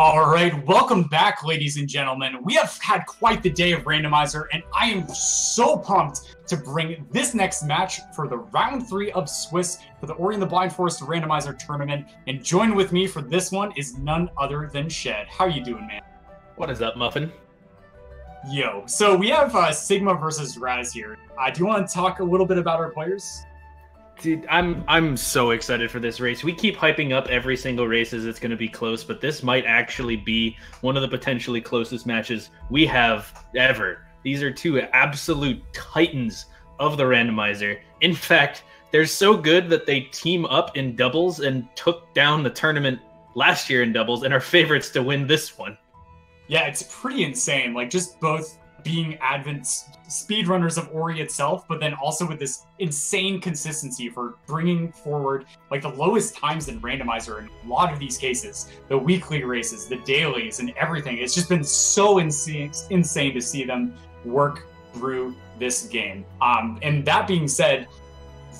All right, welcome back, ladies and gentlemen. We have had quite the day of Randomizer, and I am so pumped to bring this next match for the round 3 of Swiss for the Ori and the Blind Forest Randomizer tournament. And join with me for this one is none other than Shed. How you doing, man? What is up, Muffin? Yo, so we have Sigma versus Raz here. Do you want to talk a little bit about our players? Dude, I'm so excited for this race. We keep hyping up every single race as it's going to be close, but this might actually be one of the potentially closest matches we have ever. These are two absolute titans of the randomizer. In fact, they're so good that they team up in doubles and took down the tournament last year in doubles and are favorites to win this one. Yeah, it's pretty insane. Like, just both being Advent speedrunners of Ori itself, but then also with this insane consistency for bringing forward like the lowest times in Randomizer in a lot of these cases, the weekly races, the dailies, and everything. It's just been so insane to see them work through this game. And that being said,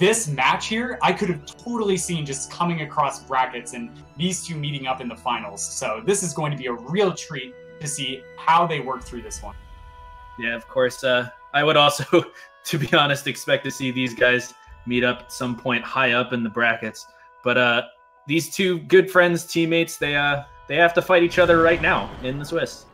this match here, I could have totally seen just coming across brackets and these two meeting up in the finals. So this is going to be a real treat to see how they work through this one. Yeah, of course. I would also, to be honest, expect to see these guys meet up at some point high up in the brackets. But these two good friends, teammates, they have to fight each other right now in the Swiss.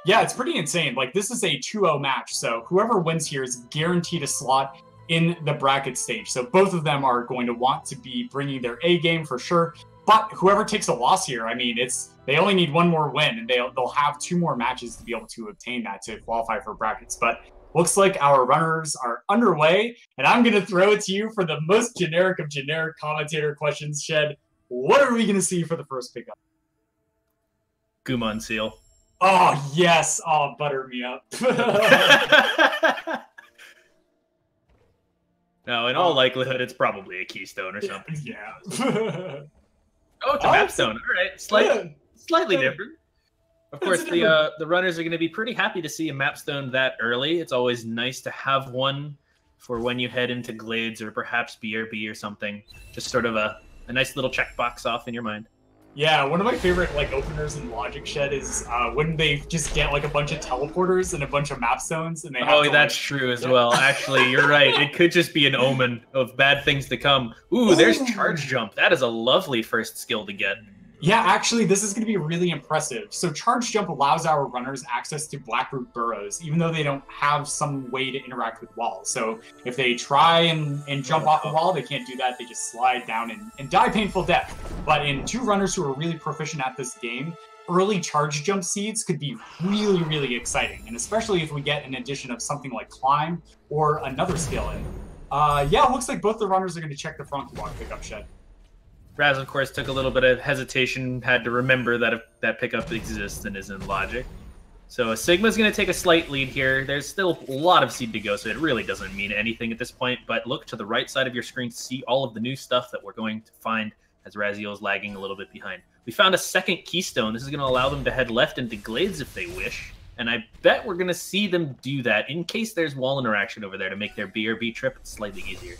Yeah, it's pretty insane. Like, this is a 2-0 match, so whoever wins here is guaranteed a slot in the bracket stage. So both of them are going to want to be bringing their A game for sure. But whoever takes a loss here, I mean, they only need one more win, and they'll have 2 more matches to be able to obtain that to qualify for brackets. But looks like our runners are underway, and I'm going to throw it to you for the most generic of generic commentator questions, Shed. What are we going to see for the first pickup? IMRaziel. Oh, yes. Oh, butter me up. No, in all likelihood, it's probably a Keystone or something. Yeah. Oh, it's a Mapstone. All right, slightly different. Of course, the runners are going to be pretty happy to see a Mapstone that early. It's always nice to have one for when you head into Glades or perhaps BRB or something. Just sort of a nice little checkbox off in your mind. Yeah, one of my favorite openers in Logic Shed is when they just get a bunch of teleporters and a bunch of Mapstones, and they have to, that's true as well. Actually, you're right. It could just be an omen of bad things to come. Ooh, there's Charge Jump. That is a lovely first skill to get. Yeah, actually, this is going to be really impressive. So Charge Jump allows our runners access to Blackroot burrows, even though they don't have some way to interact with walls. So if they try and jump off the wall, they can't do that. They just slide down and die painful death. But in 2 runners who are really proficient at this game, early Charge Jump seeds could be really, really exciting. And especially if we get an addition of something like Climb or another skill. And yeah, it looks like both the runners are going to check the front walk pickup, Shed. Raz, of course, took a little bit of hesitation, had to remember that that pickup exists and is in Logic. So Sigma's going to take a slight lead here. There's still a lot of seed to go, so it really doesn't mean anything at this point. But look to the right side of your screen to see all of the new stuff that we're going to find as IMRaziel is lagging a little bit behind. We found a second Keystone. This is going to allow them to head left into Glades if they wish. And I bet we're going to see them do that in case there's wall interaction over there to make their BRB trip slightly easier.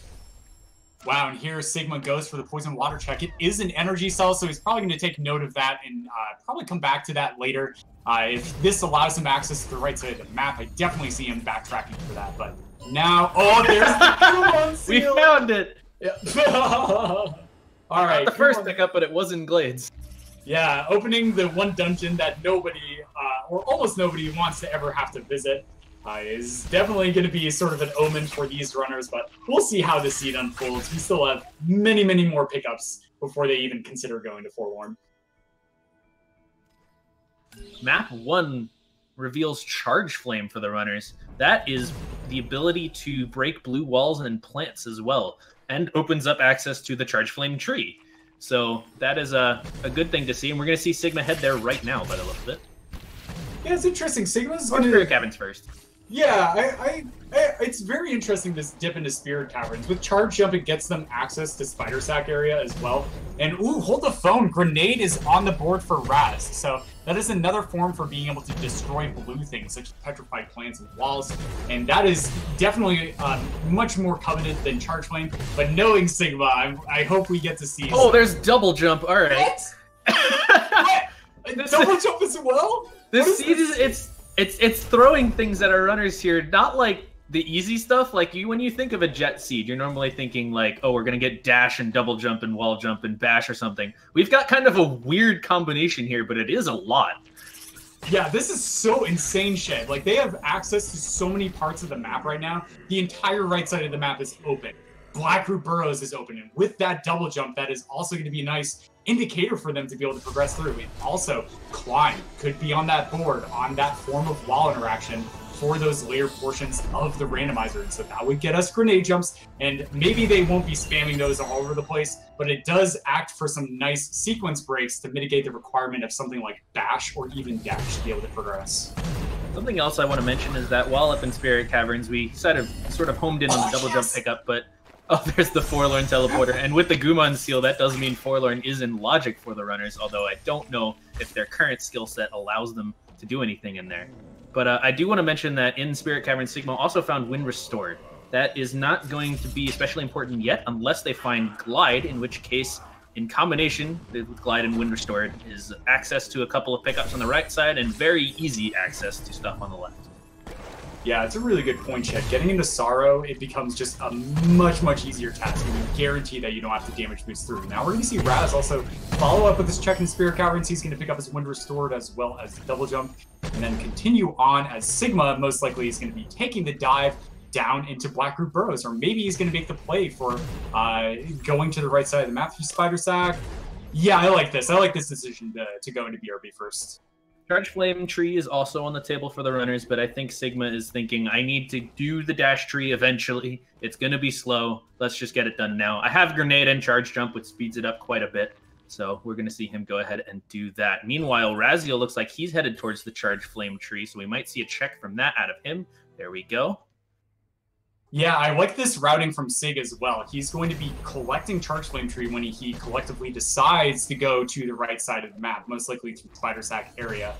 Wow, and here Sigma goes for the Poison Water check. It is an energy cell, so he's probably going to take note of that and probably come back to that later. If this allows him access to the right side of the map, I definitely see him backtracking for that. But now, oh, there's the seal. We found it! Yeah. All right. Not the first pickup, but it was in Glades. Yeah, opening the one dungeon that nobody, or almost nobody, wants to ever have to visit. Is definitely going to be sort of an omen for these runners, but we'll see how this seed unfolds. We still have many, many more pickups before they even consider going to Forlorn. Map 1 reveals Charge Flame for the runners. That is the ability to break blue walls and plants as well, and opens up access to the Charge Flame tree. So that is a good thing to see, and we're going to see Sigma head there right now by the look of it. Yeah, it's interesting. Sigma's going to Caverns first. Yeah, it's very interesting, this dip into Spirit Caverns. With Charge Jump, it gets them access to Spider Sack area as well. And, ooh, hold the phone. Grenade is on the board for Raz. So that is another form for being able to destroy blue things, such as petrified plants and walls. And that is definitely much more coveted than Charge Flame. But knowing Sigma, I hope we get to see... Oh, there's double jump. All right. What? Double jump as well? This seed is it's throwing things at our runners here, not like the easy stuff. Like when you think of a jet seed, you're normally thinking like, oh, we're gonna get dash and double jump and wall jump and bash or something. We've got kind of a weird combination here, but it is a lot. Yeah, this is so insane shit. Like, they have access to so many parts of the map right now. The entire right side of the map is open. Blackroot Burrows is open, and with that double jump, that is also going to be a nice indicator for them to be able to progress through. And also, Climb could be on that board, on that form of wall interaction for those layer portions of the randomizer. And so that would get us grenade jumps, and maybe they won't be spamming those all over the place, but it does act for some nice sequence breaks to mitigate the requirement of something like bash or even dash to be able to progress. Something else I want to mention is that while up in Spirit Caverns, we sort of homed in on the double jump pickup, but there's the Forlorn teleporter, and with the Gumon seal, that does mean Forlorn is in logic for the runners, although I don't know if their current skill set allows them to do anything in there. But I do want to mention that in Spirit Cavern, Sigma also found Wind Restored. That is not going to be especially important yet unless they find Glide, in which case, in combination with Glide and Wind Restored, is access to a couple of pickups on the right side and very easy access to stuff on the left. Yeah, it's a really good point, Chet. Getting into Sorrow, it becomes just a much easier task, and you guarantee that you don't have to damage boost through. Now we're going to see Raz also follow up with this check in Spirit Caverns. He's going to pick up his Wind Restored as well as the double jump, and then continue on as Sigma most likely is going to be taking the dive down into Blackroot Burrows, or maybe he's going to make the play for going to the right side of the map through Spider Sack. Yeah, I like this. I like this decision to go into BRB first. Charge Flame Tree is also on the table for the runners, but I think Sigma is thinking, I need to do the dash tree eventually. It's going to be slow. Let's just get it done now. I have Grenade and Charge Jump, which speeds it up quite a bit. So we're going to see him go ahead and do that. Meanwhile, IMRaziel looks like he's headed towards the Charge Flame Tree, so we might see a check from that out of him. There we go. Yeah, I like this routing from Sig as well. He's going to be collecting Charge Flame Tree when he collectively decides to go to the right side of the map, most likely to the Spider Sack area.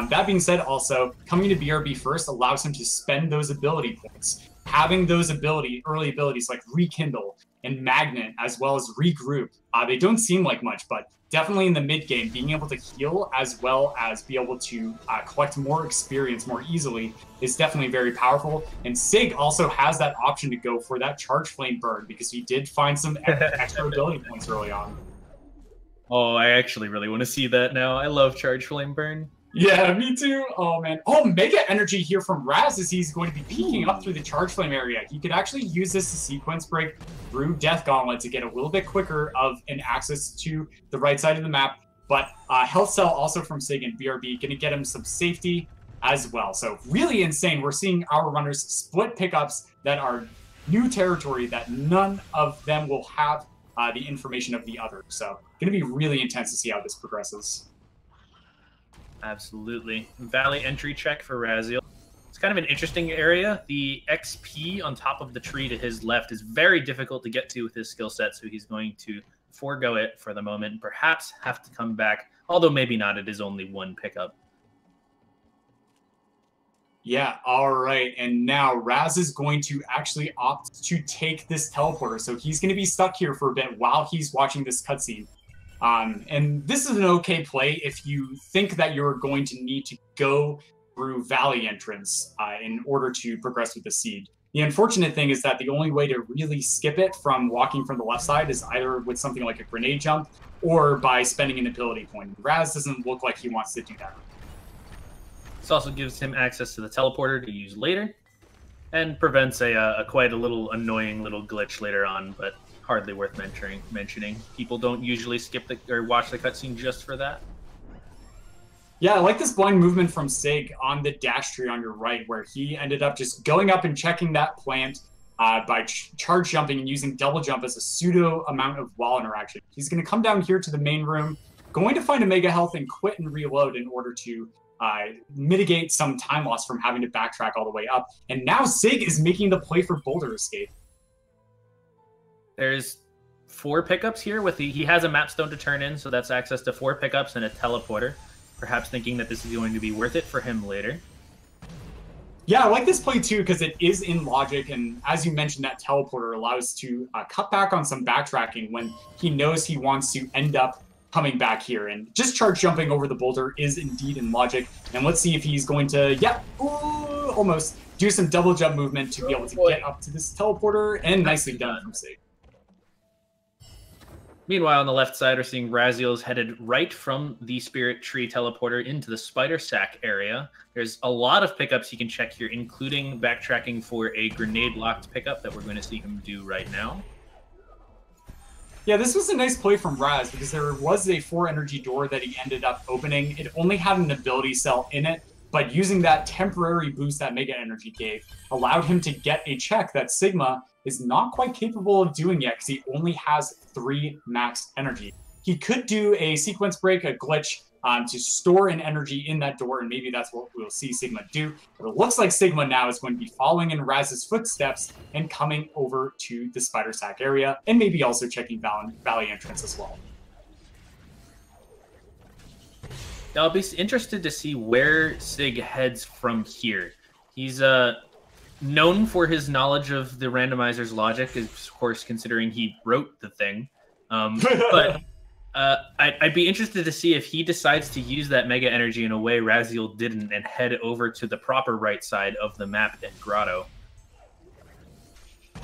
That being said, also, coming to BRB first allows him to spend those ability points. Having those early abilities like Rekindle and Magnet, as well as Regroup, they don't seem like much, but definitely in the mid game, being able to heal as well as be able to collect more experience more easily is definitely very powerful. And Sig also has that option to go for that Charge Flame burn because he did find some extra ability points early on. Oh, I actually really want to see that now. I love Charge Flame burn. Yeah, me too. Oh, man. Oh, Mega Energy here from Raz as he's going to be peeking up through the Charge Flame area. He could actually use this to sequence break through Death Gauntlet to get a little bit quicker of an access to the right side of the map. But Health Cell also from Sig and BRB going to get him some safety as well. So really insane. We're seeing our runners split pickups that are new territory that none of them will have the information of the other. So going to be really intense to see how this progresses. Absolutely. Valley entry check for IMRaziel. It's kind of an interesting area. The XP on top of the tree to his left is very difficult to get to with his skill set, so he's going to forego it for the moment and perhaps have to come back, although maybe not. It is only one pickup. Yeah, all right. And now Raz is going to actually opt to take this teleporter, so he's going to be stuck here for a bit while he's watching this cutscene. And this is an okay play if you think that you're going to need to go through Valley entrance in order to progress with the seed. The unfortunate thing is that the only way to really skip it from walking from the left side is either with something like a grenade jump or by spending an ability point. Raz doesn't look like he wants to do that. This also gives him access to the teleporter to use later and prevents a quite a little annoying little glitch later on, but hardly worth mentioning. People don't usually skip or watch the cutscene just for that. Yeah, I like this blind movement from Sig on the dash tree on your right, where he ended up just going up and checking that plant by charge jumping and using double jump as a pseudo amount of wall interaction. He's going to come down here to the main room, going to find a Mega Health and quit and reload in order to mitigate some time loss from having to backtrack all the way up. And now Sig is making the play for Boulder Escape. There's 4 pickups here. He has a Mapstone to turn in, so that's access to 4 pickups and a teleporter. Perhaps thinking that this is going to be worth it for him later. Yeah, I like this play too because it is in logic, and as you mentioned, that teleporter allows to cut back on some backtracking when he knows he wants to end up coming back here. And just charge jumping over the boulder is indeed in logic. And let's see if he's going to, almost do some double jump movement to be able to get up to this teleporter. And nicely done from Sig. Meanwhile, on the left side, we're seeing IMRaziel's headed right from the Spirit Tree teleporter into the Spider Sack area. There's a lot of pickups he can check here, including backtracking for a grenade-locked pickup that we're going to see him do right now. Yeah, this was a nice play from Raz because there was a 4 energy door that he ended up opening. It only had an ability cell in it, but using that temporary boost that Mega Energy gave allowed him to get a check that Sigma is not quite capable of doing yet because he only has 3 max energy. He could do a sequence break, a glitch, to store an energy in that door, and maybe that's what we'll see Sigma do. But it looks like Sigma now is going to be following in Raz's footsteps and coming over to the Spider Sack area, and maybe also checking Valley entrance as well. I'll be interested to see where Sig heads from here. He's known for his knowledge of the randomizer's logic, of course, considering he wrote the thing. But I'd be interested to see if he decides to use that Mega Energy in a way IMRaziel didn't and head over to the proper right side of the map at Grotto.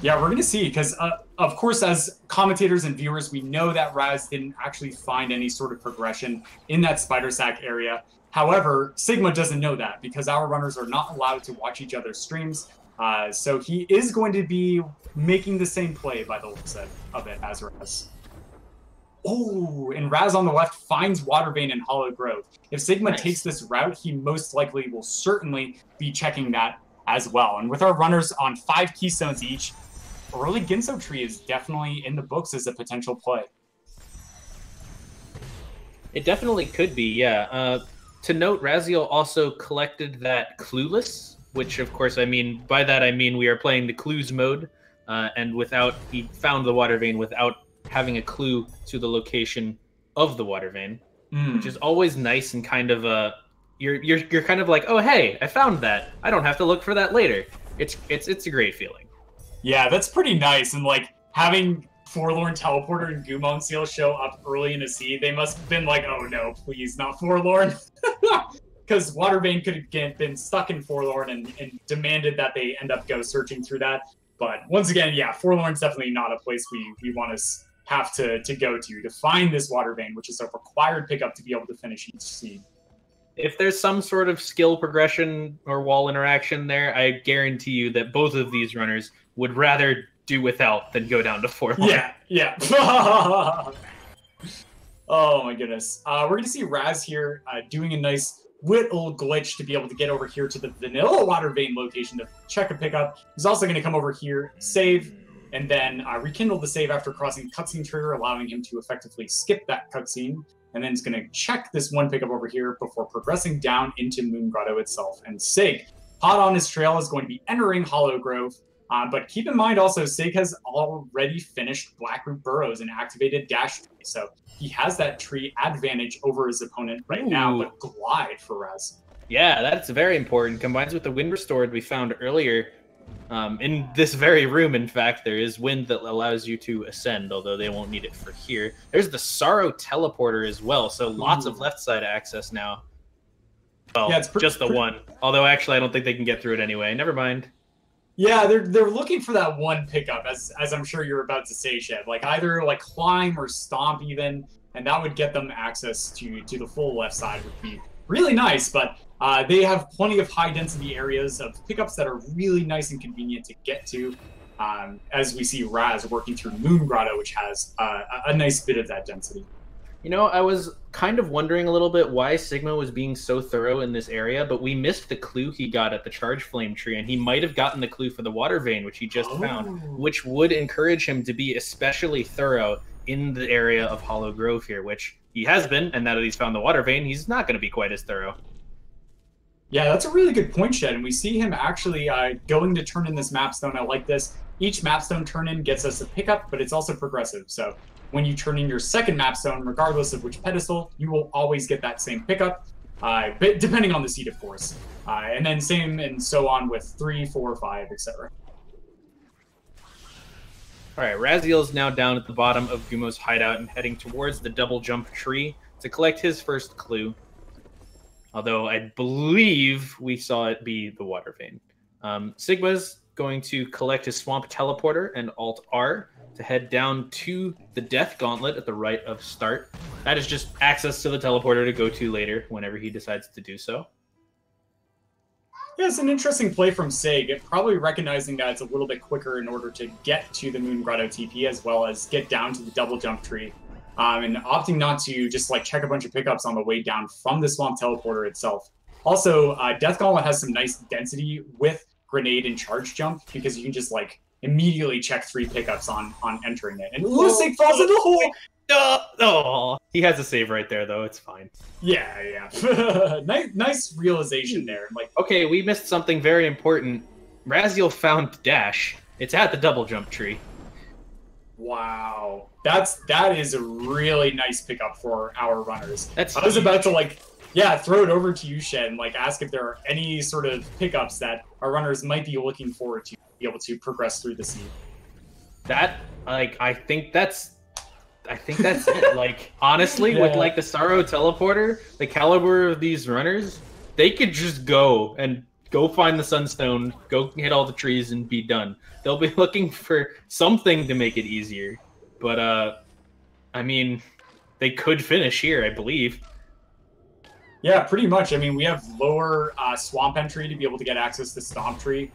Yeah, we're going to see, because, of course, as commentators and viewers, we know that Raz didn't actually find any sort of progression in that Spider Sack area. However, Sigma doesn't know that, because our runners are not allowed to watch each other's streams. So he is going to be making the same play by the looks of it as Raz. Oh, and Raz on the left finds Water Vein and Hollow Grove. If Sigma takes this route, he most likely will certainly be checking that as well. And with our runners on 5 keystones each, early Ginso Tree is definitely in the books as a potential play. It definitely could be, yeah. To note, IMRaziel also collected that Clueless, which, of course, I mean, by that I mean we are playing the Clues mode, and he found the Water Vein without having a clue to the location of the Water Vein, which is always nice and kind of you're kind of like, oh hey, I found that. I don't have to look for that later. It's a great feeling. Yeah, that's pretty nice. And like having Forlorn Teleporter and Gumon Seal show up early in a sea, they must have been like, oh no, please, not Forlorn. Because Water Vein could have been stuck in Forlorn and demanded that they end up go searching through that. But once again, yeah, Forlorn's definitely not a place we want to have to go to find this Water Vein, which is a required pickup to be able to finish each seed. If there's some sort of skill progression or wall interaction there, I guarantee you that both of these runners would rather do without than go down to Forlorn. Yeah. Oh my goodness. We're going to see Raz here doing a nice little glitch to be able to get over here to the Vanilla Water Vein location to check a pickup. He's also going to come over here, save, and then rekindle the save after crossing cutscene trigger, allowing him to effectively skip that cutscene. And then he's going to check this one pickup over here before progressing down into Moon Grotto itself. And Sig, hot on his trail, is going to be entering Hollow Grove. But keep in mind also, Sig has already finished Blackroot Burrows and activated Dash Tree. So he has that tree advantage over his opponent right now, but Glide for Raz. Yeah, that's very important. Combines with the Wind Restored we found earlier. In this very room, in fact, there is wind that allows you to ascend, although they won't need it for here. There's the Sorrow Teleporter as well, so lots of left side access now. Well, yeah, it's just the one. Although, actually, I don't think they can get through it anyway. Never mind. Yeah, they're looking for that one pickup, as I'm sure you're about to say, Shed. Like, either like climb or stomp even, and that would get them access to the full left side, would be really nice, but they have plenty of high-density areas of pickups that are really nice and convenient to get to, as we see Raz working through Moon Grotto, which has a nice bit of that density. You know, I was kind of wondering a little bit why Sigma was being so thorough in this area, but we missed the clue he got at the Charge Flame tree, and he might have gotten the clue for the Water Vein, which he just found, which would encourage him to be especially thorough in the area of Hollow Grove here, which he has been, and now that he's found the Water Vein, he's not going to be quite as thorough. Yeah, that's a really good point, Shed, and we see him actually going to turn in this mapstone. I like this. Each mapstone turn-in gets us a pickup, but it's also progressive. So when you turn in your second mapstone, regardless of which pedestal, you will always get that same pickup, but depending on the seed, of course. And then same and so on with 3, 4, 5, etc. All right, Raziel is now down at the bottom of Gumo's hideout and heading towards the double jump tree to collect his first clue. Although I believe we saw it be the water vein. Sigma's going to collect his swamp teleporter and Alt-R to head down to the Death Gauntlet at the right of start. That is just access to the teleporter to go to later whenever he decides to do so. Yeah, it's an interesting play from Sig, probably recognizing that it's a little bit quicker in order to get to the Moon Grotto TP as well as get down to the double jump tree. And opting not to just like check a bunch of pickups on the way down from the Swamp Teleporter itself. Also, Death Gauntlet has some nice density with Grenade and Charge Jump because you can just like immediately check 3 pickups on entering it. And Sig falls in the hole! Oh, he has a save right there, though. It's fine. Yeah. nice realization there. Like, okay, we missed something very important. Raziel found Dash. It's at the double jump tree. Wow, that is a really nice pickup for our runners. I was about to throw it over to you, Shed, and like ask if there are any sort of pickups that our runners might be looking forward to be able to progress through the seed. I think that's it. Like, honestly, with like the Sorrow teleporter, the caliber of these runners, they could just go find the Sunstone, go hit all the trees, and be done. They'll be looking for something to make it easier. But, I mean, they could finish here, I believe. Yeah, pretty much. I mean, we have lower Swamp entry to be able to get access to Stomp Tree.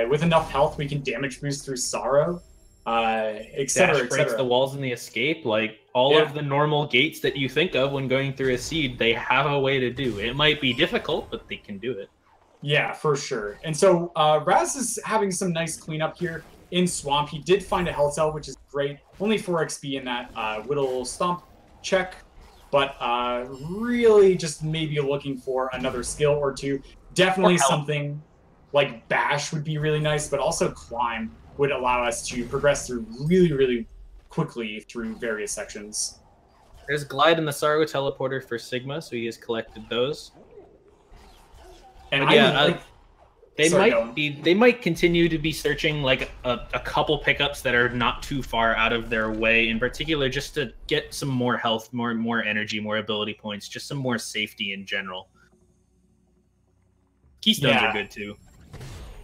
With enough health, we can damage boost through Sorrow, etc. Dash breaks the walls in the escape. Like, all of the normal gates that you think of when going through a seed, they have a way to do. It might be difficult, but they can do it. Yeah, for sure. And so Raz is having some nice cleanup here in Swamp. He did find a health cell, which is great. Only 4 XP in that Whittle Stomp check. But really just maybe looking for another skill or two. Definitely something like Bash would be really nice, but also Climb would allow us to progress through really, really quickly through various sections. There's Glide and the Sorrow teleporter for Sigma, so he has collected those. And they might continue to be searching like a couple pickups that are not too far out of their way, in particular just to get some more health, more energy, more ability points, just some more safety in general. Keystones are good too.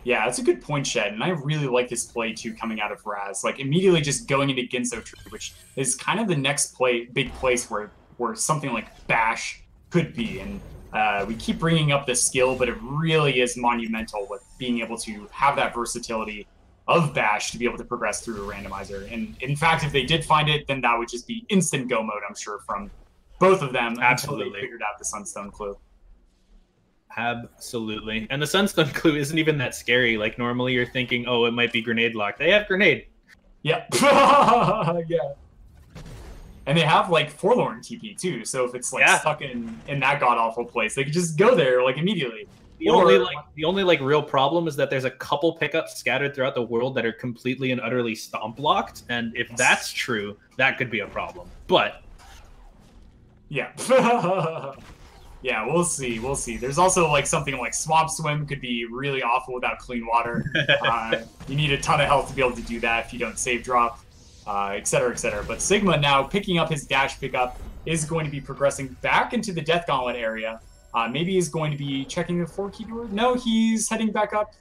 Yeah, that's a good point, Shed, and I really like this play too coming out of Raz. Like immediately just going into Ginso Tree, which is kind of the next big place where something like Bash could be. And we keep bringing up this skill, but it really is monumental with being able to have that versatility of Bash to be able to progress through a randomizer. And in fact, if they did find it, then that would just be instant go mode, I'm sure, from both of them. Absolutely. Until they figured out the Sunstone clue. Absolutely. And the Sunstone clue isn't even that scary. Like normally you're thinking, oh, it might be grenade lock. They have grenade. Yep. Yeah. And they have like Forlorn TP too, so if it's like stuck in that god awful place, they could just go there like immediately. The only real problem is that there's a couple pickups scattered throughout the world that are completely and utterly stomp locked, and if that's true, that could be a problem. But yeah. Yeah, we'll see. There's also like something like Swamp Swim could be really awful without clean water. You need a ton of health to be able to do that if you don't save drop. Etc., etc. But Sigma now picking up his dash pickup is going to be progressing back into the Death Gauntlet area. Maybe he's going to be checking the 4-key door. No, he's heading back up.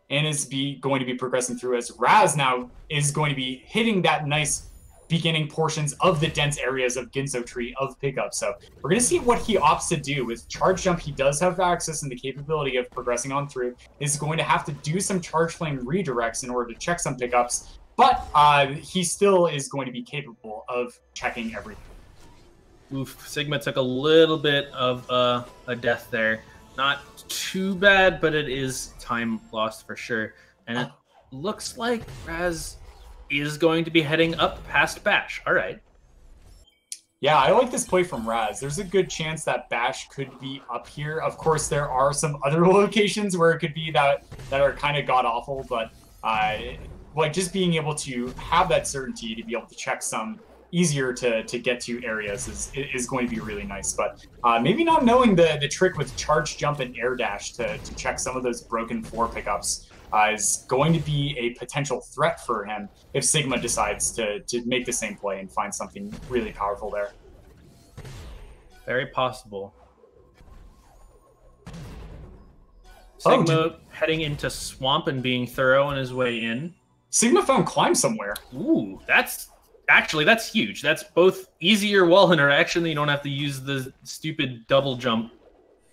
And is going to be progressing through as Raz now is going to be hitting that nice beginning portions of the dense areas of Ginso Tree of pickup. So we're going to see what he opts to do. With Charge Jump, he does have access and the capability of progressing on through. Is going to have to do some Charge Flame redirects in order to check some pickups. But he still is going to be capable of checking everything. Oof, Sigma took a little bit of a death there. Not too bad, but it is time lost for sure. And it looks like Raz is going to be heading up past Bash. All right. Yeah, I like this play from Raz. There's a good chance that Bash could be up here. Of course, there are some other locations where it could be that are kind of god-awful, but like just being able to have that certainty to be able to check some easier to get to areas is going to be really nice. But maybe not knowing the trick with Charge Jump and Air Dash to check some of those broken 4 pickups is going to be a potential threat for him if Sigma decides to make the same play and find something really powerful there. Very possible. Sigma heading into Swamp and being thorough on his way in. Sigma found Climb somewhere. Ooh, that's huge. That's both easier wall interaction. You don't have to use the stupid double jump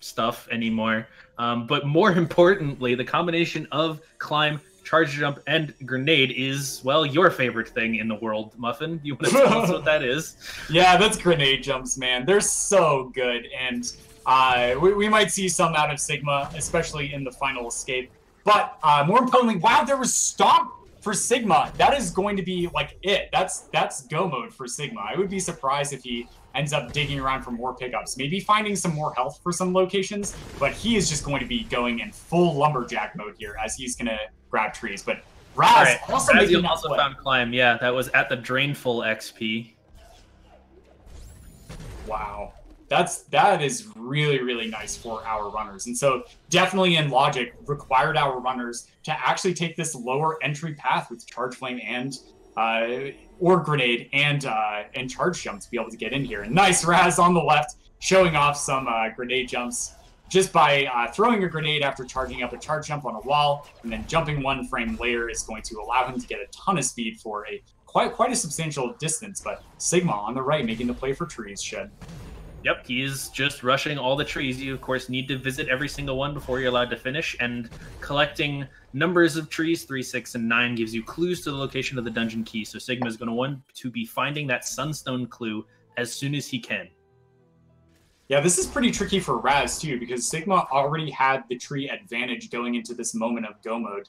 stuff anymore. But more importantly, the combination of Climb, Charge Jump, and Grenade is, well, your favorite thing in the world, Muffin. You want to tell us what that is? Yeah, that's Grenade Jumps, man. They're so good, and we might see some out of Sigma, especially in the final escape. But more importantly, wow, there was Stomp for Sigma. That is going to be like it. That's go mode for Sigma. I would be surprised if he ends up digging around for more pickups, maybe finding some more health for some locations, but he is just going to be going in full lumberjack mode here as he's going to grab trees. But Raz also found Climb. Yeah, that was at the Drainful XP. Wow. That is really, really nice for our runners. And so definitely in logic required our runners to actually take this lower entry path with Charge Flame and or Grenade and Charge Jump to be able to get in here. And nice Raz on the left showing off some grenade jumps just by throwing a grenade after charging up a Charge Jump on a wall and then jumping one frame later is going to allow him to get a ton of speed for a quite a substantial distance. But Sigma on the right making the play for trees, Shed. Yep, he's just rushing all the trees. You, of course, need to visit every single one before you're allowed to finish, and collecting numbers of trees, 3, 6, and 9, gives you clues to the location of the dungeon key. So Sigma is going to want to be finding that sunstone clue as soon as he can. Yeah, this is pretty tricky for Raz, too, because Sigma already had the tree advantage going into this moment of go mode.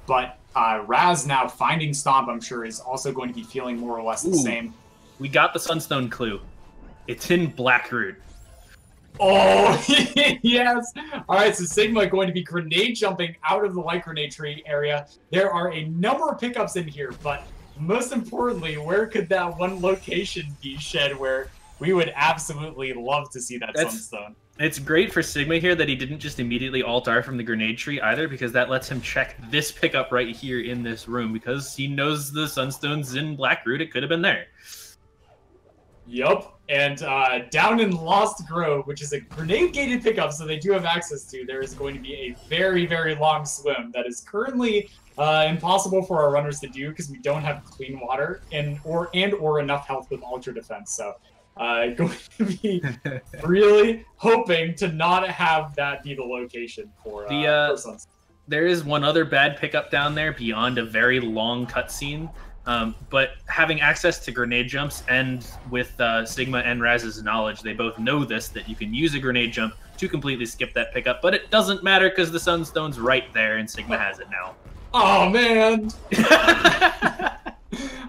But Raz now finding Stomp, I'm sure, is also going to be feeling more or less the same. We got the sunstone clue. It's in Blackroot. Oh, yes. All right, so Sigma going to be grenade jumping out of the light grenade tree area. There are a number of pickups in here, but most importantly, where could that one location be, Shed, where we would absolutely love to see that sunstone? It's great for Sigma here that he didn't just immediately alt-R from the grenade tree either, because that lets him check this pickup right here in this room, because he knows the sunstone's in Blackroot. It could have been there. Yup. And down in Lost Grove, which is a grenade-gated pickup, so they do have access to, there is going to be a very, very long swim that is currently impossible for our runners to do because we don't have clean water or enough health with Ultra Defense. So going to be really hoping to not have that be the location for Sunstone. There is one other bad pickup down there beyond a very long cutscene. But having access to grenade jumps, and with Sigma and Raz's knowledge, they both know this, that you can use a grenade jump to completely skip that pickup, but it doesn't matter because the sunstone's right there and Sigma has it now. Oh, man!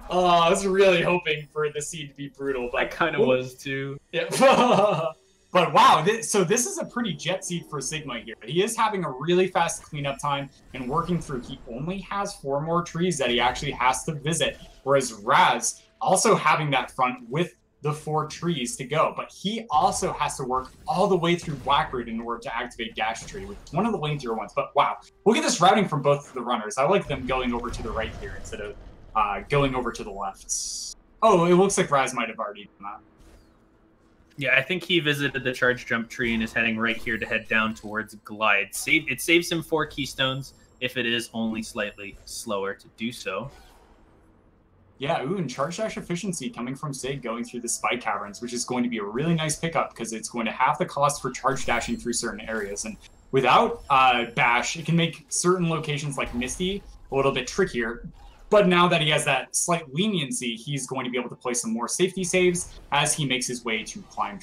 I was really hoping for the scene to be brutal. But I kind of was too. Yeah. But wow, so this is a pretty jet seat for Sigma here. He is having a really fast cleanup time and working through. He only has 4 more trees that he actually has to visit, whereas Raz also having that front with the 4 trees to go. But he also has to work all the way through Blackroot in order to activate Dash Tree, which is one of the lengthier ones. But wow, look at this routing from both of the runners. I like them going over to the right here instead of going over to the left. Oh, it looks like Raz might have already done that. Yeah, I think he visited the Charge Jump tree and is heading right here to head down towards Glide. It saves him 4 keystones if it is only slightly slower to do so. Yeah, and Charge Dash efficiency coming from Sig going through the Spike Caverns, which is going to be a really nice pickup because it's going to halve the cost for Charge Dashing through certain areas. And without Bash, it can make certain locations like Misty a little bit trickier. But now that he has that slight leniency, he's going to be able to play some more safety saves as he makes his way to Climb.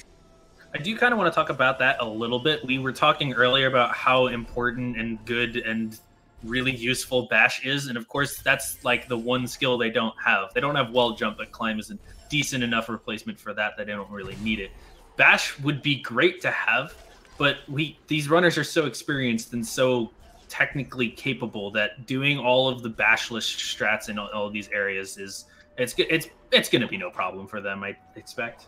I do kind of want to talk about that a little bit. We were talking earlier about how important and good and really useful Bash is, and of course that's like the one skill they don't have. They don't have Wall Jump, but Climb is a decent enough replacement for that they don't really need it. Bash would be great to have, but these runners are so experienced and so technically capable that doing all of the bashless strats in all of these areas it's going to be no problem for them, I expect.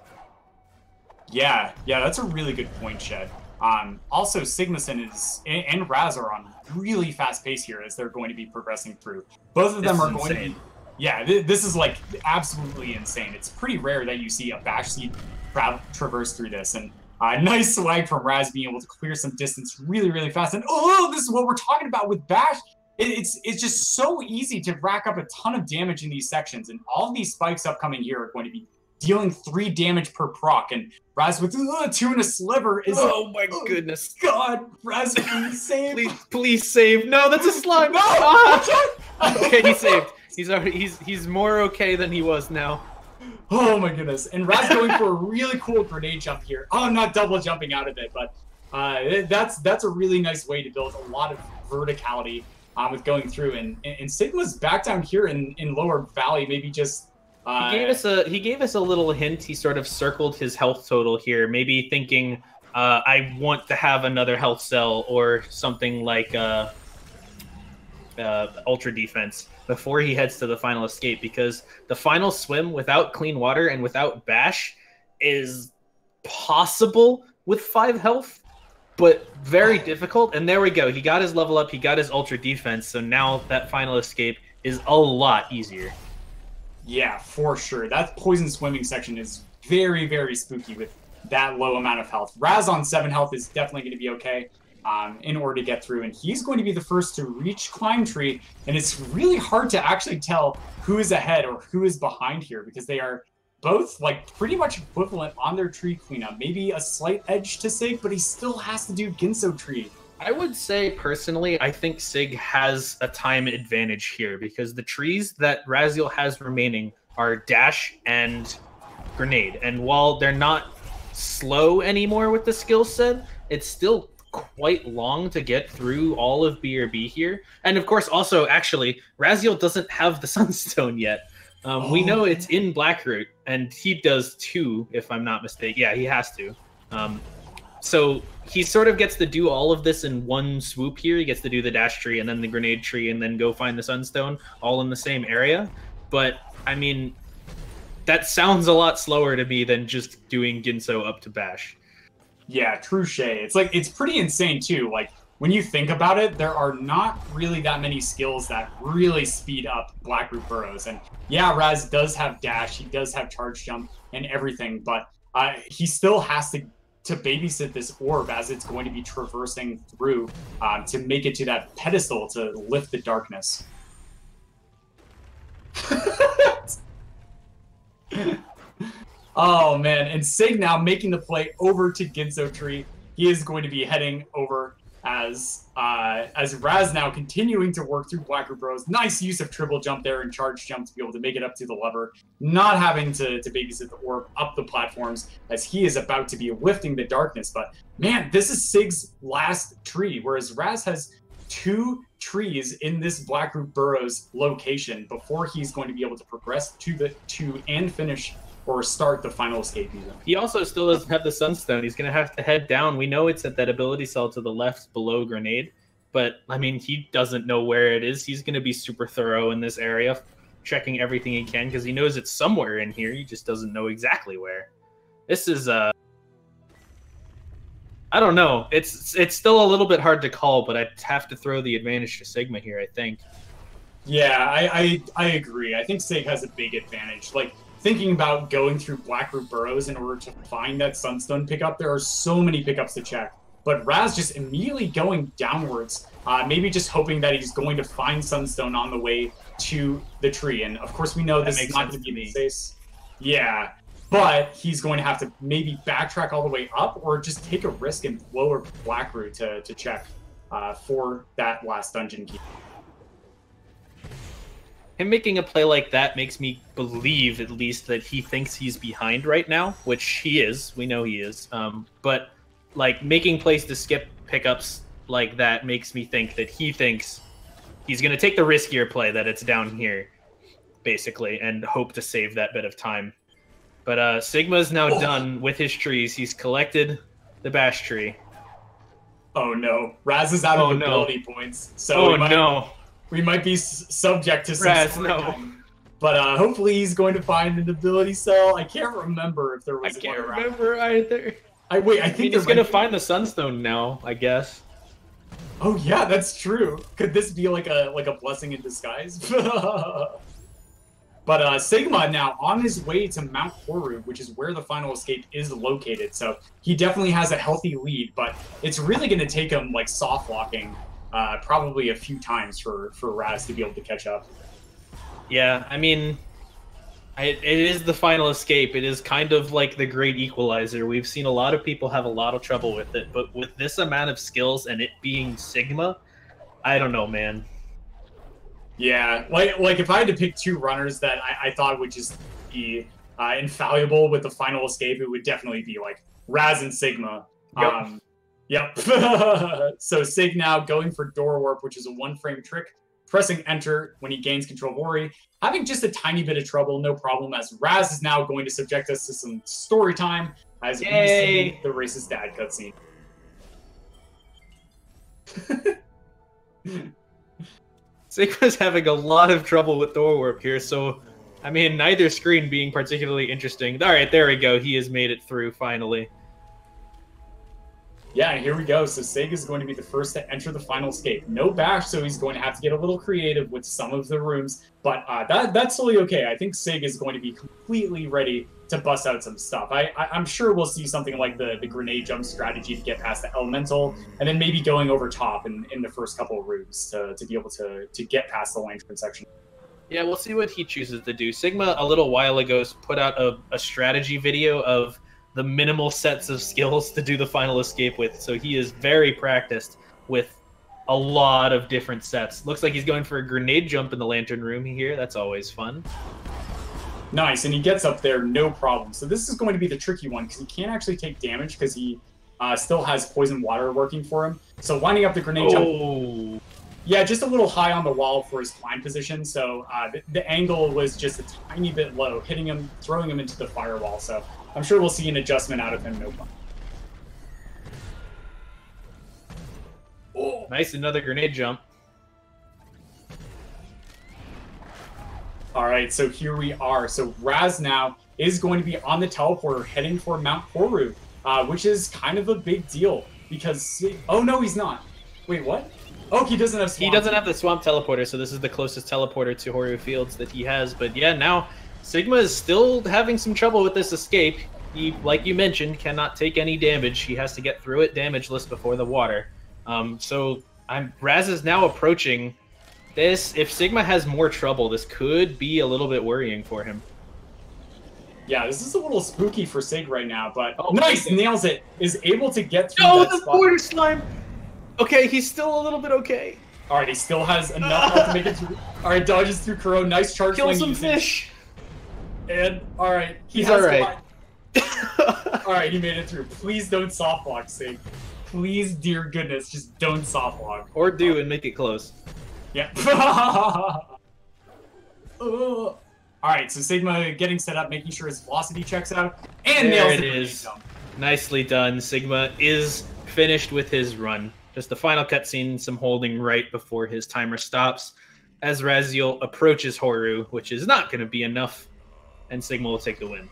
Yeah, that's a really good point, Shed. Also, Sigmasin and Raz are on really fast pace here as they're going to be progressing through. Both of them are going to be... Yeah, this is like absolutely insane. It's pretty rare that you see a bash seed traverse through this. And nice swag from Raz being able to clear some distance really, really fast. And oh, this is what we're talking about with bash. It's just so easy to rack up a ton of damage in these sections. And all these spikes upcoming here are going to be dealing 3 damage per proc, and Raz with 2 and a sliver is... Oh my goodness. God, Raz, please save. Please save. No, that's a slime. No! Okay, he's saved. He's more okay than he was now. Oh my goodness. And Raz going for a really cool grenade jump here. Oh, not double jumping out of it, but that's a really nice way to build a lot of verticality with going through. And Sigma's back down here in lower valley, maybe just... He gave us a little hint. He sort of circled his health total here, maybe thinking, I want to have another health cell or something like ultra defense before he heads to the final escape, because the final swim without clean water and without bash is possible with 5 health, but very difficult. And there we go. He got his level up. He got his ultra defense. So now that final escape is a lot easier. Yeah, for sure. That poison swimming section is very, very spooky with that low amount of health. Raz on 7 health is definitely going to be okay in order to get through, and he's going to be the first to reach Climb Tree, and it's really hard to actually tell who is ahead or who is behind here because they are both like pretty much equivalent on their tree cleanup. Maybe a slight edge to Sig, but he still has to do Ginso Tree. I would say, personally, I think Sig has a time advantage here because the trees that IMRaziel has remaining are Dash and Grenade. And while they're not slow anymore with the skill set, it's still quite long to get through all of BRB here. And of course, also, actually, IMRaziel doesn't have the Sunstone yet. We know it's in Blackroot, and he does too, if I'm not mistaken. Yeah, he has to. So he sort of gets to do all of this in one swoop here. He gets to do the dash tree and then the grenade tree and then go find the sunstone all in the same area. But, I mean, that sounds a lot slower to me than just doing Ginso up to bash. Yeah, true Shay. It's like, it's pretty insane too. Like, when you think about it, there are not really that many skills that really speed up Blackroot burrows. And yeah, Raz does have dash, he does have charge jump and everything, but he still has to babysit this orb as it's going to be traversing through to make it to that pedestal to lift the darkness. Oh man, and Sig now making the play over to Ginso Tree. He is going to be heading over as Raz now continuing to work through Blackroot Bros. Nice use of triple jump there and charge jump to be able to make it up to the lever. Not having to babysit the orb up the platforms as he is about to be lifting the darkness. But man, this is Sig's last tree, whereas Raz has 2 trees in this Blackroot Burrows location before he's going to be able to progress to and finish or start the final escape even. He also still doesn't have the Sunstone. He's going to have to head down. We know it's at that ability cell to the left below Grenade, but, I mean, he doesn't know where it is. He's going to be super thorough in this area, checking everything he can, because he knows it's somewhere in here. He just doesn't know exactly where. This is, I don't know. It's still a little bit hard to call, but I'd have to throw the advantage to Sigma here, I think. Yeah, I agree. I think Sig has a big advantage. Like, thinking about going through Blackroot Burrows in order to find that Sunstone pickup, there are so many pickups to check. But Raz just immediately going downwards, maybe just hoping that he's going to find Sunstone on the way to the tree. And of course we know this is not going to be the case. Yeah, but he's going to have to maybe backtrack all the way up or just take a risk and lower Blackroot to check for that last dungeon key. Him making a play like that makes me believe, at least, that he thinks he's behind right now, which he is. We know he is. But, like, making plays to skip pickups like that makes me think that he thinks he's going to take the riskier play, that it's down here, basically, and hope to save that bit of time. But Sigma's now done with his trees. He's collected the bash tree. Oh, no. Raz is out of ability points. So we might be subject to some time. But hopefully he's going to find an ability cell. I can't remember if there was one around. I can't remember either. I mean, think he's gonna find the Sunstone now, I guess. Oh yeah, that's true. Could this be like a blessing in disguise? But Sigma now on his way to Mount Horu, which is where the final escape is located. So he definitely has a healthy lead, but it's really going to take him like soft locking probably a few times for Raz to be able to catch up. Yeah, I mean, it is the final escape. It is kind of like the great equalizer. We've seen a lot of people have a lot of trouble with it, but with this amount of skills and it being Sigma, I don't know, man. Yeah, like if I had to pick two runners that I thought would just be infallible with the final escape, it would definitely be like Raz and Sigma. Yep. So Sig now going for Door Warp, which is a one-frame trick, pressing Enter when he gains control of Ori, having just a tiny bit of trouble, no problem, as Raz is now going to subject us to some story time as we see the racist dad cutscene. Sigma's having a lot of trouble with Door Warp here, so, I mean, neither screen being particularly interesting. Alright, there we go. He has made it through, finally. Yeah, and here we go. So Sig is going to be the first to enter the final escape. No bash, so he's going to have to get a little creative with some of the rooms, but that's totally okay. I think Sig is going to be completely ready to bust out some stuff. I'm sure we'll see something like the grenade jump strategy to get past the elemental, and then maybe going over top in the first couple of rooms to be able to get past the lantern section. Yeah, we'll see what he chooses to do. Sigma, a little while ago, put out a strategy video of the minimal sets of skills to do the final escape with, so he is very practiced with a lot of different sets. Looks like he's going for a grenade jump in the lantern room here. That's always fun. Nice, and he gets up there no problem. So this is going to be the tricky one because he can't actually take damage because he still has poison water working for him. So winding up the grenade jump. Yeah, just a little high on the wall for his climb position, so the angle was just a tiny bit low, hitting him, throwing him into the firewall. So I'm sure we'll see an adjustment out of him, no problem. Oh, nice, another grenade jump. All right, so here we are. So Raz now is going to be on the teleporter heading for Mount Horu, which is kind of a big deal because... Oh, no, he's not. Wait, what? Oh, he doesn't have swamp. He doesn't have the swamp teleporter, so this is the closest teleporter to Horu Fields that he has. But yeah, now Sigma is still having some trouble with this escape. He, like you mentioned, cannot take any damage. He has to get through it damageless before the water. So Raz is now approaching this. If Sigma has more trouble, this could be a little bit worrying for him. Yeah, this is a little spooky for Sig right now, but nice, nails it. Is able to get through that the spot. border slime! Okay, he's still a little bit okay. All right, he still has enough health to make it through. All right, dodges through Kuro. Nice charge. Kill some fish. And all right, he's all right. All right, he made it through. Please don't soft lock, Sig. Please, dear goodness, just don't soft lock. Or do and make it close. Yeah. All right, so Sigma getting set up, making sure his velocity checks out, and there nails it is. Nicely done. Sigma is finished with his run. Just the final cutscene, some holding right before his timer stops, as IMRaziel approaches Horu, which is not going to be enough, and Sigma will take the win.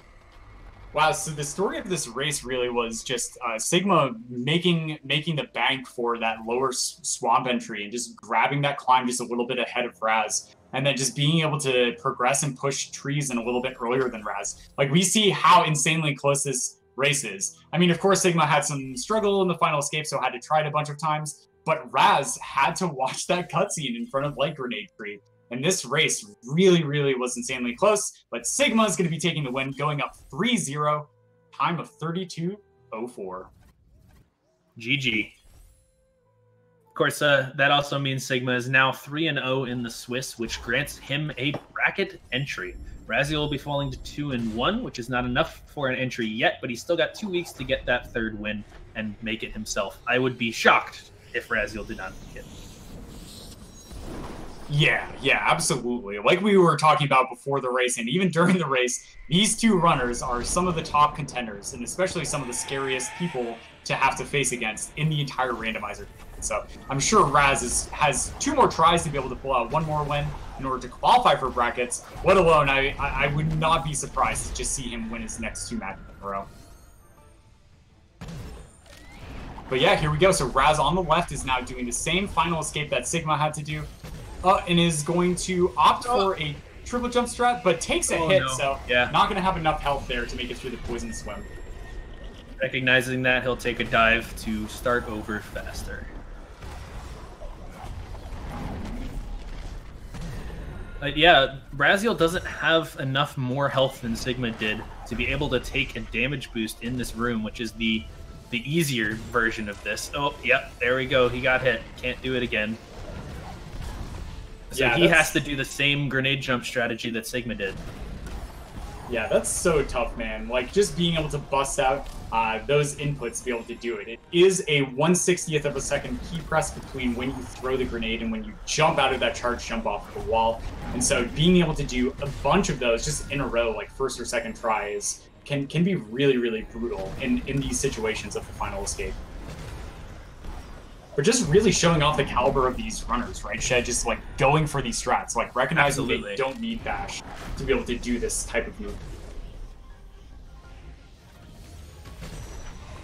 Wow, so the story of this race really was just Sigma making the bank for that lower swamp entry and just grabbing that climb just a little bit ahead of Raz, and then just being able to progress and push trees in a little bit earlier than Raz. Like, we see how insanely close this race is. I mean, of course, Sigma had some struggle in the final escape, so had to try it a bunch of times, but Raz had to watch that cutscene in front of Light Grenade Tree. And this race really, really was insanely close, but Sigma is going to be taking the win, going up 3-0, time of 32:04. GG. Of course, that also means Sigma is now 3-0 in the Swiss, which grants him a bracket entry. IMRaziel will be falling to 2-1, which is not enough for an entry yet, but he's still got 2 weeks to get that third win and make it himself. I would be shocked if IMRaziel did not make it. Yeah, absolutely. Like we were talking about before the race, and even during the race, these two runners are some of the top contenders, and especially some of the scariest people to have to face against in the entire randomizer. So I'm sure Raz has 2 more tries to be able to pull out 1 more win in order to qualify for brackets, let alone I would not be surprised to just see him win his next 2 matches in a row. But yeah, here we go. So Raz on the left is now doing the same final escape that Sigma had to do, and is going to opt for a triple jump strat, but takes a hit, so not going to have enough health there to make it through the poison swim. Recognizing that, he'll take a dive to start over faster. Yeah, IMRaziel doesn't have enough more health than Sigma did to be able to take a damage boost in this room, which is the easier version of this. Oh, yep, there we go. He got hit. Can't do it again. So he has to do the same grenade jump strategy that Sigma did. Yeah, that's so tough, man. Like, just being able to bust out those inputs to be able to do it. It is a 1/60th of a second key press between when you throw the grenade and when you jump out of that charge jump off the wall. And so being able to do a bunch of those just in a row, like first or second tries, can be really, really brutal in these situations of the final escape. But just really showing off the caliber of these runners, right, Shed? Just, like, going for these strats, like, recognizing they don't need Bash to be able to do this type of move.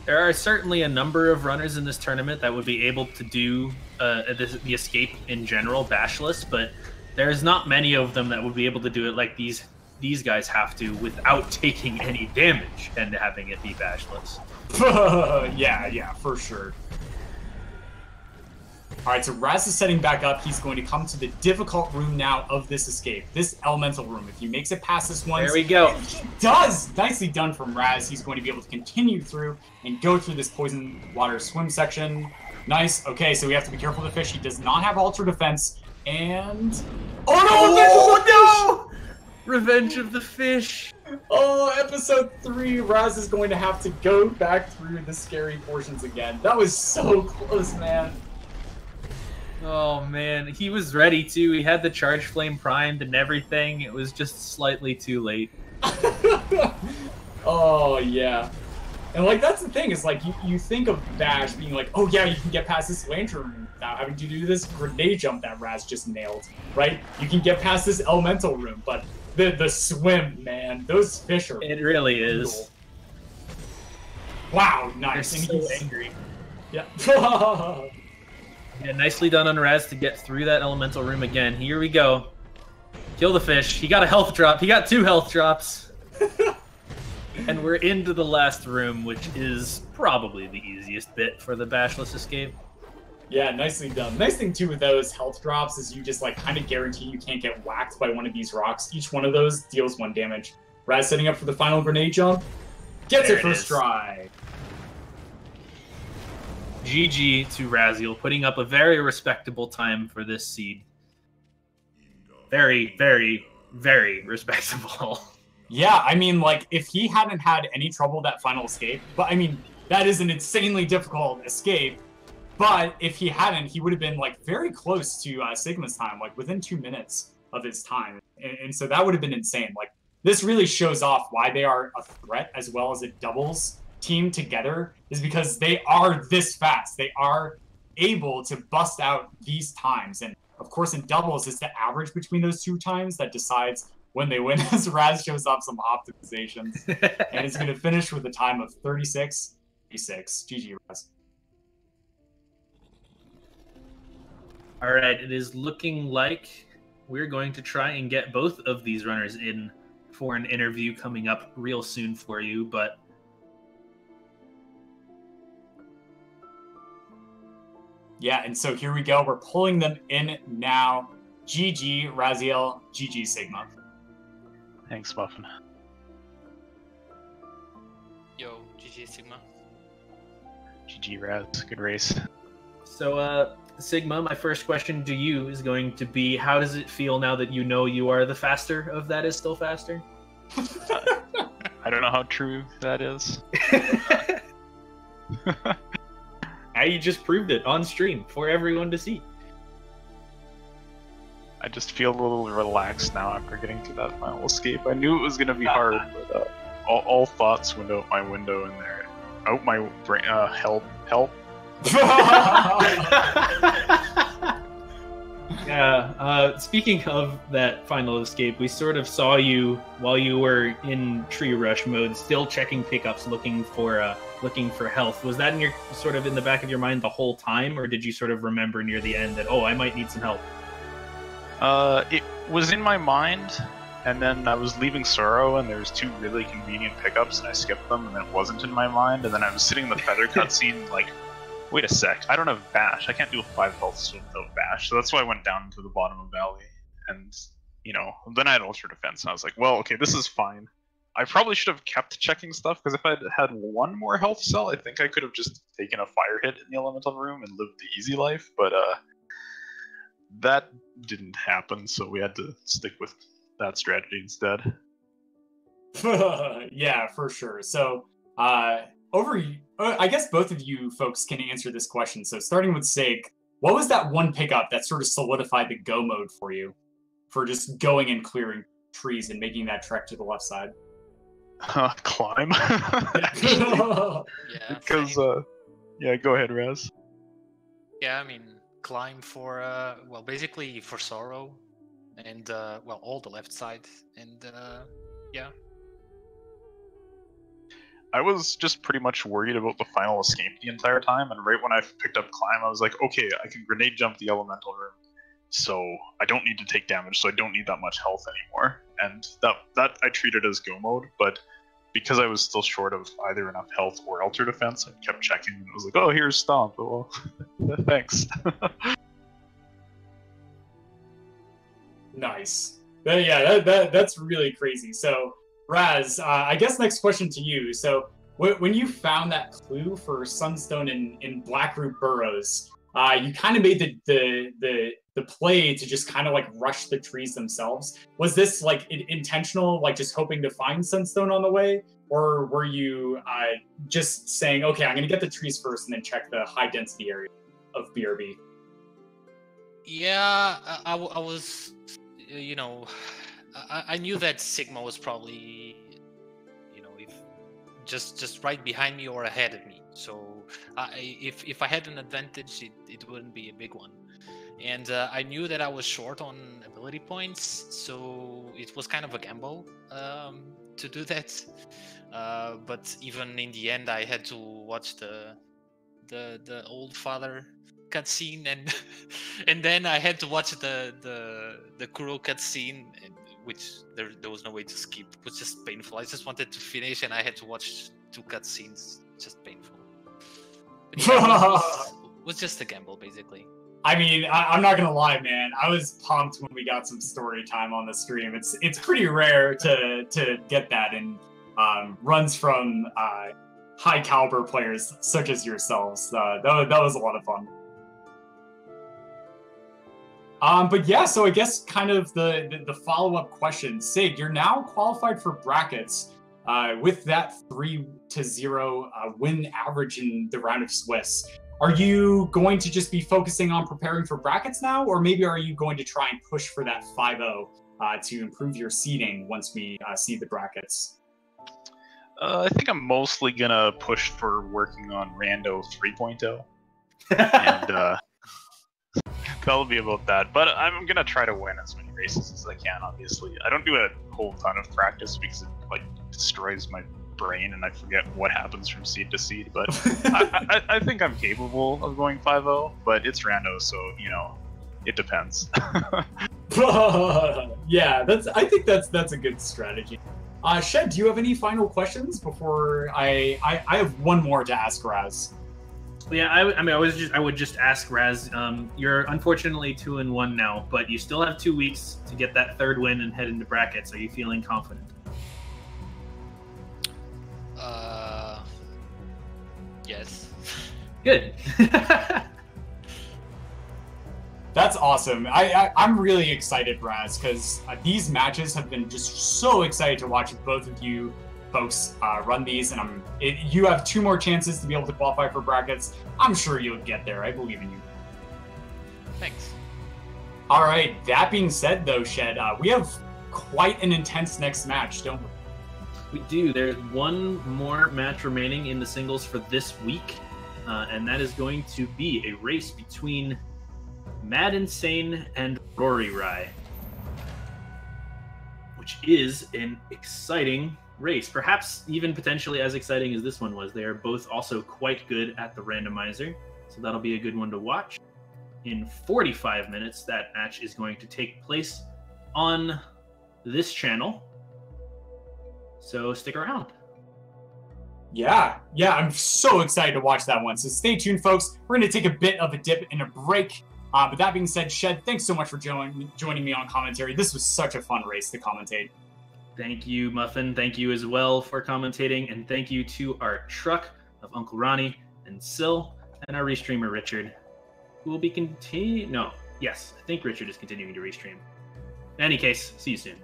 There are certainly a number of runners in this tournament that would be able to do the escape in general, Bashless, but there's not many of them that would be able to do it like these guys have to without taking any damage and having it be Bashless. Yeah, for sure. Alright, so Raz is setting back up. He's going to come to the difficult room now of this escape. This elemental room. If he makes it past this one... There we go. He does! Nicely done from Raz. He's going to be able to continue through and go through this poison water swim section. Nice. Okay, so we have to be careful of the fish. He does not have ultra defense. And... Oh, no! Revenge of the fish! Oh, episode 3, Raz is going to have to go back through the scary portions again. That was so close, man. Oh man, he was ready too. He had the charge flame primed and everything. It was just slightly too late. Oh yeah. And like that's the thing, is like you think of Bash being like, oh yeah, you can get past this lantern without having to do this grenade jump that Raz just nailed, right? You can get past this elemental room, but the swim, man, those fish are It really brutal. is. Wow, nice. They're And so he's angry. Yeah. Yeah, nicely done on Raz to get through that elemental room again. Here we go. Kill the fish. He got a health drop. He got 2 health drops. And we're into the last room, which is probably the easiest bit for the Bashless escape. Yeah, nicely done. Nice thing too with those health drops is you just like kind of guarantee you can't get whacked by one of these rocks. Each one of those deals 1 damage. Raz setting up for the final grenade jump. Gets it first try. GG to IMRaziel, putting up a very respectable time for this seed. Very, very, very respectable. Yeah, I mean, like, if he hadn't had any trouble that final escape, but I mean, that is an insanely difficult escape, but if he hadn't, he would have been, like, very close to Sigma's time, like, within 2 minutes of his time. And so that would have been insane. Like, this really shows off why they are a threat as well as it doubles team together, is because they are this fast. They are able to bust out these times. And of course in doubles, it's the average between those 2 times that decides when they win, as Raz shows off some optimizations. And it's going to finish with a time of 36-36. GG, Raz. All right, it is looking like we're going to try and get both of these runners in for an interview coming up real soon for you, but yeah, and so here we go. We're pulling them in now. GG, IMRaziel. GG, Sigma. Thanks, Muffin. Yo, GG, Sigma. GG, Raz. Good race. so Sigma, my first question to you is going to be, how does it feel now that you know you are the faster of That Is Still Faster? I don't know how true that is. Now you just proved it on stream for everyone to see. I just feel a little relaxed now after getting to that final escape. I knew it was going to be hard, but all thoughts went out my window in there. Out my brain. Help. Yeah, speaking of that final escape, we sort of saw you while you were in tree rush mode, still checking pickups, looking for looking for health. Was that in your sort of in the back of your mind the whole time, or did you sort of remember near the end that, oh, I might need some help? It was in my mind, and then I was leaving Sorrow, and there was 2 really convenient pickups, and I skipped them, and it wasn't in my mind, and then I was sitting in the feather cutscene like, wait a sec, I don't have Bash. I can't do a 5 health swim without Bash, so that's why I went down to the bottom of Valley, and, you know, then I had Ultra Defense, and I was like, well, okay, this is fine. I probably should have kept checking stuff, because if I'd had 1 more health cell, I think I could have just taken a fire hit in the elemental room and lived the easy life, but that didn't happen, so we had to stick with that strategy instead. Yeah, for sure. So, I guess both of you folks can answer this question. So, starting with Sig, what was that one pickup that sort of solidified the go mode for you, for just going and clearing trees and making that trek to the left side? Climb. Yeah. Because, yeah, go ahead, Raz. Yeah, I mean, climb for well, basically for Sorrow, and well, all the left side, and yeah. I was just pretty much worried about the final escape the entire time, and right when I picked up Climb, I was like, okay, I can grenade jump the elemental room, so I don't need to take damage, so I don't need that much health anymore. And that I treated as go mode, but because I was still short of either enough health or Ultra Defense, I kept checking, and I was like, oh, here's Stomp. Well, thanks. Nice. Yeah, that's really crazy. So, Raz, I guess next question to you. So, when you found that clue for Sunstone in Blackroot Burrows, you kind of made the play to just kind of like rush the trees themselves. Was this like intentional, like just hoping to find Sunstone on the way, or were you just saying, okay, I'm gonna get the trees first and then check the high density area of BRB? Yeah, I was, you know, I knew that Sigma was probably, you know, if just right behind me or ahead of me. So if I had an advantage, it wouldn't be a big one. And I knew that I was short on ability points, so it was kind of a gamble to do that. But even in the end, I had to watch the old father cutscene, and then I had to watch the Kuro cutscene, which there was no way to skip. It was just painful. I just wanted to finish, and I had to watch 2 cutscenes. Just painful. But yeah, it was just a gamble, basically. I mean, I'm not gonna lie, man. I was pumped when we got some story time on the stream. It's pretty rare to get that in runs from high caliber players such as yourselves. That was a lot of fun. But yeah, so I guess kind of the follow-up question, Sig, you're now qualified for brackets with that 3-0 win average in the round of Swiss. Are you going to just be focusing on preparing for brackets now, or maybe are you going to try and push for that 5-0 to improve your seeding once we see the brackets? I think I'm mostly gonna push for working on Rando 3.0, and that'll be about that. But I'm gonna try to win as many races as I can. Obviously, I don't do a whole ton of practice because it like destroys my brain and I forget what happens from seed to seed. But I think I'm capable of going 5-0. But it's Rando, so you know, it depends. Yeah, I think that's a good strategy. Shed, do you have any final questions before I have one more to ask Raz? Yeah, I would just ask Raz. You're unfortunately 2-1 now, but you still have 2 weeks to get that 3rd win and head into brackets. Are you feeling confident? Yes. Good. That's awesome. I'm really excited, Raz, because these matches have been just so excited to watch both of you folks run these, and you have 2 more chances to be able to qualify for brackets. I'm sure you'll get there. I believe in you. Thanks. All right. That being said, though, Shed, we have quite an intense next match, don't we? We do. There's one more match remaining in the singles for this week, and that is going to be a race between Mad Insane and Rory Rye, which is an exciting race, perhaps even potentially as exciting as this one was. They are both also quite good at the randomizer, so that'll be a good one to watch. In 45 minutes, that match is going to take place on this channel, so stick around. Yeah, I'm so excited to watch that one. So stay tuned, folks. We're going to take a bit of a dip and a break. But that being said, Shed, thanks so much for joining me on commentary. This was such a fun race to commentate. Thank you, Muffin. Thank you as well for commentating, and thank you to our truck of Uncle Ronnie and Sil, and our restreamer Richard, who will be I think Richard is continuing to restream. In any case, see you soon.